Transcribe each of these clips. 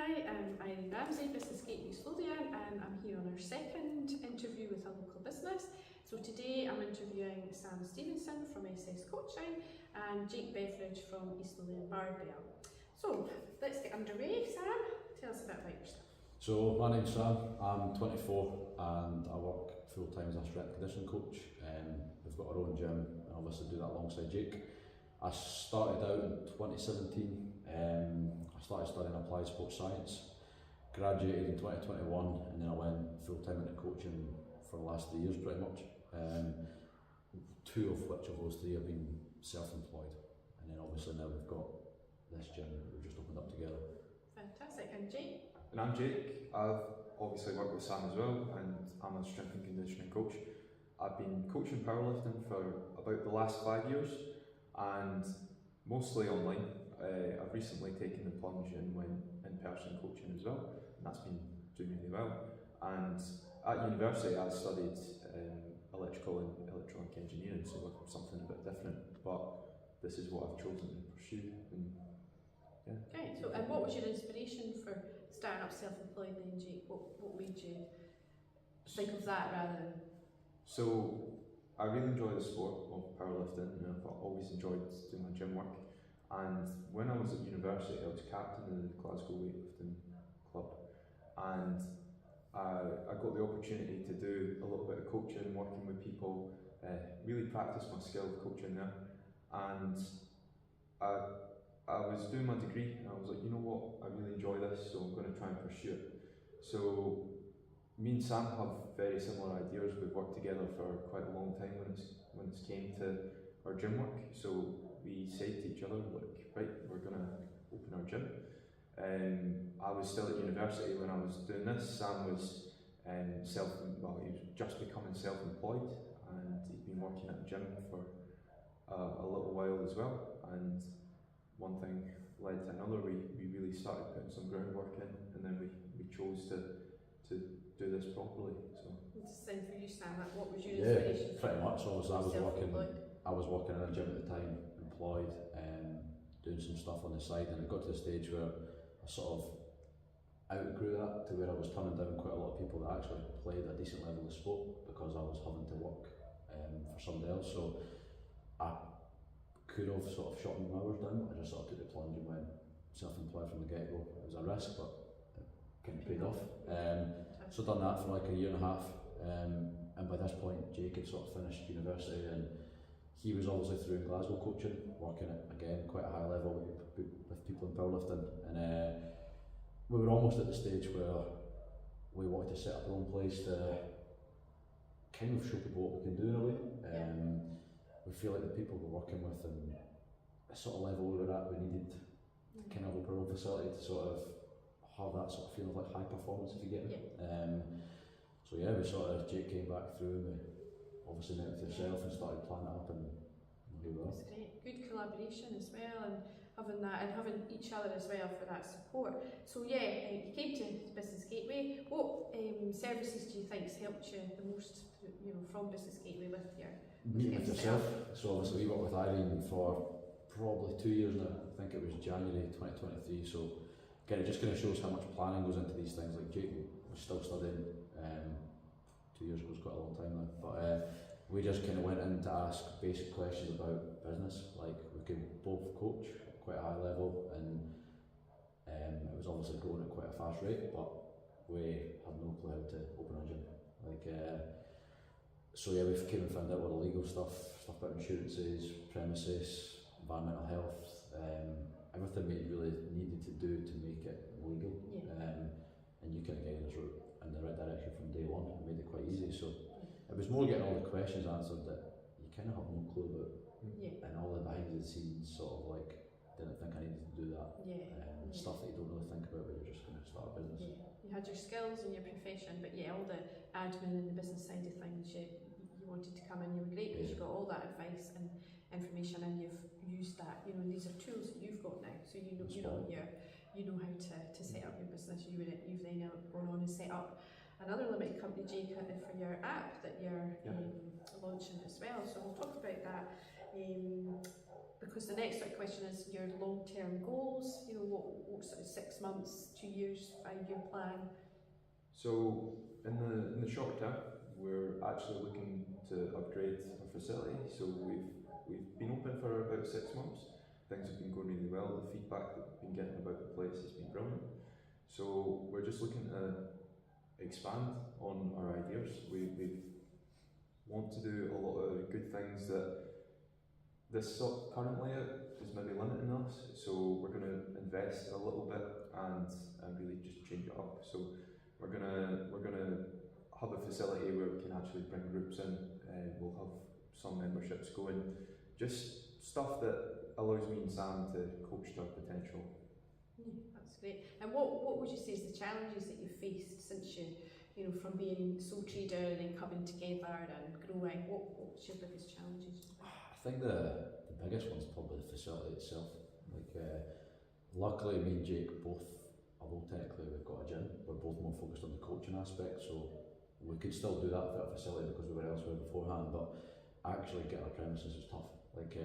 Hi, I'm Irene Ramsey, Business Gateway East Lothian, and I'm here on our second interview with a local business. So today I'm interviewing Sam Stevenson from SS Coaching and Jake Beveridge from East Lothian Barbell. So let's get underway. Sam, tell us a bit about yourself. So my name's Sam, I'm 24 and I work full time as a strength and conditioning coach. We've got our own gym and obviously do that alongside Jake. I started out in 2017, I started studying applied sports science, graduated in 2021 and then I went full time into coaching for the last 3 years pretty much. Two of which of those three have been self-employed, and then obviously now we've got this gym that we've just opened up together. Fantastic. And Jake? And I'm Jake. I've obviously worked with Sam as well, and I'm a strength and conditioning coach. I've been coaching powerlifting for about the last 5 years, and mostly online. I've recently taken the plunge and went in-person coaching as well, and that's been doing really well. And at university I studied electrical and electronic engineering, so something a bit different, but this is what I've chosen to pursue. And yeah. Great. So, and what was your inspiration for starting up self-employed then, Jake? What made you think of that rather than? So I really enjoy the sport of powerlifting, and I've always enjoyed doing my gym work. And when I was at university, I was captain of the Glasgow weightlifting club, and I got the opportunity to do a little bit of coaching, working with people, really practice my skill of coaching there. And I was doing my degree, and I was like, you know what, I really enjoy this, so I'm going to try and pursue it. So me and Sam have very similar ideas. We've worked together for quite a long time when it's came to our gym work. So we said to each other, like, right, we're going to open our gym. I was still at university when I was doing this. Sam was he was just becoming self-employed, and he'd been working at the gym for a little while as well. And one thing led to another. We really started putting some groundwork in, and then we chose to do this properly. So It's the same for you, Sam. What was your inspiration? Yeah, pretty much. Obviously I was working in a gym at the time, employed, doing some stuff on the side, and it got to the stage where I sort of outgrew that, to where I was turning down quite a lot of people that actually played a decent level of sport because I was having to work for somebody else. So I could have sort of shot my hours down. I just sort of took the plunge and went self-employed from the get-go. It was a risk, but it kind of paid off. So done that for like a year and a half, and by this point Jake had sort of finished university, and he was obviously through in Glasgow coaching, working at, again, quite a high level with people in powerlifting, and we were almost at the stage where we wanted to set up our own place to kind of show people what we can do in a way. We feel like the people we're working with and the sort of level we were at, we needed to kind of open our own facility to sort of have that sort of feeling of like high performance, if you get me. So yeah, Jake came back through and we obviously met with yourself and started planning it up, and here we are. That's great. Good collaboration as well, and having that, and having each other as well for that support. So yeah, you came to Business Gateway. What services do you think's helped you the most, from Business Gateway with your meeting with yourself? So obviously we worked with Irene for probably 2 years now. I think it was January 2023. So again, it just kind of shows how much planning goes into these things. Like Jake was still studying. 2 years ago is quite a long time now, but we just kind of went in to ask basic questions about business. Like, we could both coach at quite a high level, and it was obviously growing at quite a fast rate, but we had no clue how to open a gym. So yeah, we came and found out all the legal stuff about insurances, premises, environmental health, everything we really needed to do to make it legal. And you kind of guided us in the right direction from day one and made it quite easy. So it was more getting all the questions answered that you kind of have no clue about, and all the behind the scenes sort of like, didn't think I needed to do that. Stuff that you don't really think about when you're just going to start a business. You had your skills and your profession, but all the admin and the business side of things, you wanted to come in. You were great because you got all that advice and information, and you've used that. These are tools that you've got now, so you know how to set up your business. You've then gone on and set up another limited company, Jake, for your app that you're launching as well. So we'll talk about that because the next sort of question is your long-term goals. You know, what sort of 6 months, 2 years, 5-year plan? So in the short term, we're actually looking to upgrade our facility. So we've been open for about 6 months. Things have been going really well. The feedback that we've been getting about the place has been brilliant. So we're just looking to expand on our ideas. We want to do a lot of good things that this current layout is maybe limiting us. So we're going to invest a little bit and really just change it up. So we're gonna have a facility where we can actually bring groups in. We'll have some memberships going. Just stuff that allows me and Sam to coach to our potential. That's great. And what would you say is the challenges that you've faced since you know, from being sole trader and then coming together and growing? What's your biggest challenges? I think the biggest one's probably the facility itself. Like, luckily me and Jake both, although technically we've got a gym, we're both more focused on the coaching aspect, so we could still do that for a facility because we were elsewhere beforehand, but actually getting our premises is tough. Like,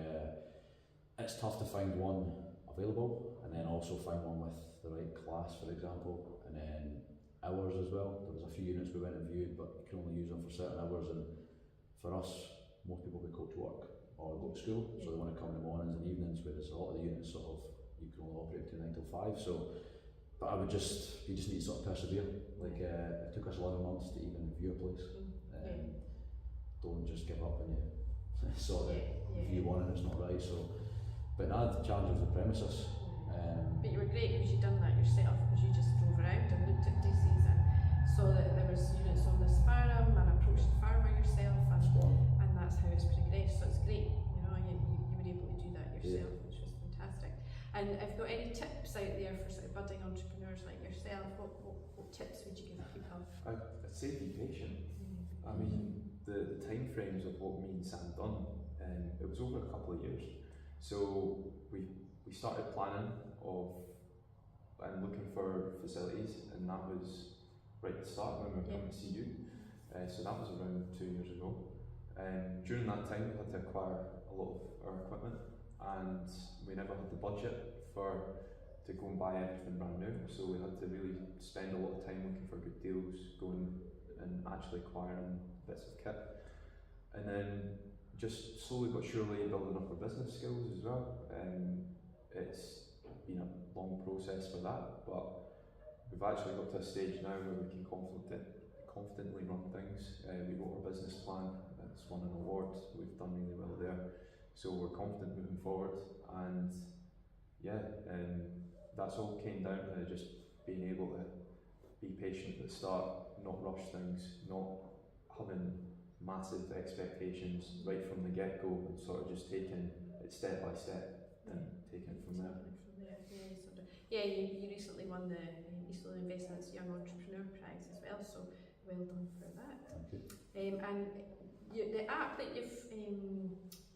it's tough to find one available and then also find one with the right class, for example, and then hours as well. There was a few units we went and viewed, but you can only use them for certain hours, and for us, most people would go to work or go to school, so they want to come in the mornings and evenings, whereas a lot of the units sort of, you can only operate to 9 till 5, so, but you just need to sort of persevere. Like, it took us 11 months to even view a place. Don't just give up when you sort of view one and it's not right, so, but now the challenge was the premises. But you were great because you'd done that yourself, because you just drove around and looked at places and saw that there was units on this farm and approached the farmer yourself, and that's how it's progressed. So it's great, you know, you were able to do that yourself, which was fantastic. And have you got any tips out there for sort of budding entrepreneurs like yourself? What tips would you give people? I'd say be patient. I mean, the time frames of what me and Sam done, it was over a couple of years. So we started planning and looking for facilities, and that was right at the start when we were coming to see you. So that was around 2 years ago. During that time we had to acquire a lot of our equipment, and we never had the budget to go and buy everything brand new, so we had to really spend a lot of time looking for good deals, going and actually acquiring bits of kit, and then just slowly but surely building up our business skills as well. It's been a long process for that, but we've actually got to a stage now where we can confidently run things. We wrote our business plan, it's won an award, we've done really well there, so we're confident moving forward. And that's all came down to just being able to be patient at the start, not rush things, not having massive expectations right from the get-go, and sort of just taking it step by step and taking it from there. You recently won the East Lothian Investments Young Entrepreneur Prize as well, so well done for that. Thank you. And the app that you've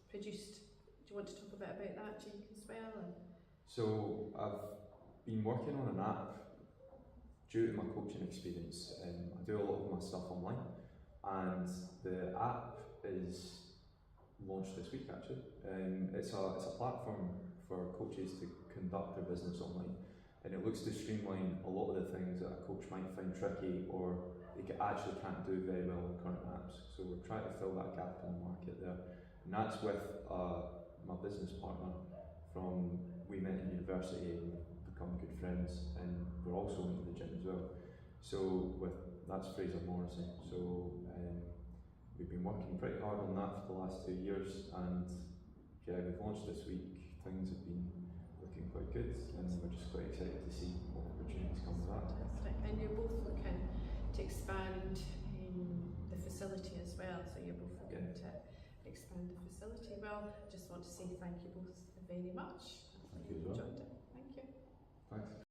produced, do you want to talk a bit about that, Jake, as well? So I've been working on an app due to my coaching experience. I do a lot of my stuff online, and the app is launched this week actually. It's a platform for coaches to conduct their business online, and it looks to streamline a lot of the things that a coach might find tricky or they actually can't do very well in current apps. So we're trying to fill that gap in the market there, and that's with my business partner we met in university and become good friends, and we're also into the gym as well. So that's Fraser Morrison. So we've been working pretty hard on that for the last 2 years, and we've launched this week. Things have been looking quite good, and we're just quite excited to see what opportunities come with that. Fantastic. And you're both looking to expand the facility as well, so you're both looking to expand the facility. Well, I just want to say thank you both very much. Thank you as well. Enjoyed it. Thank you. Thanks.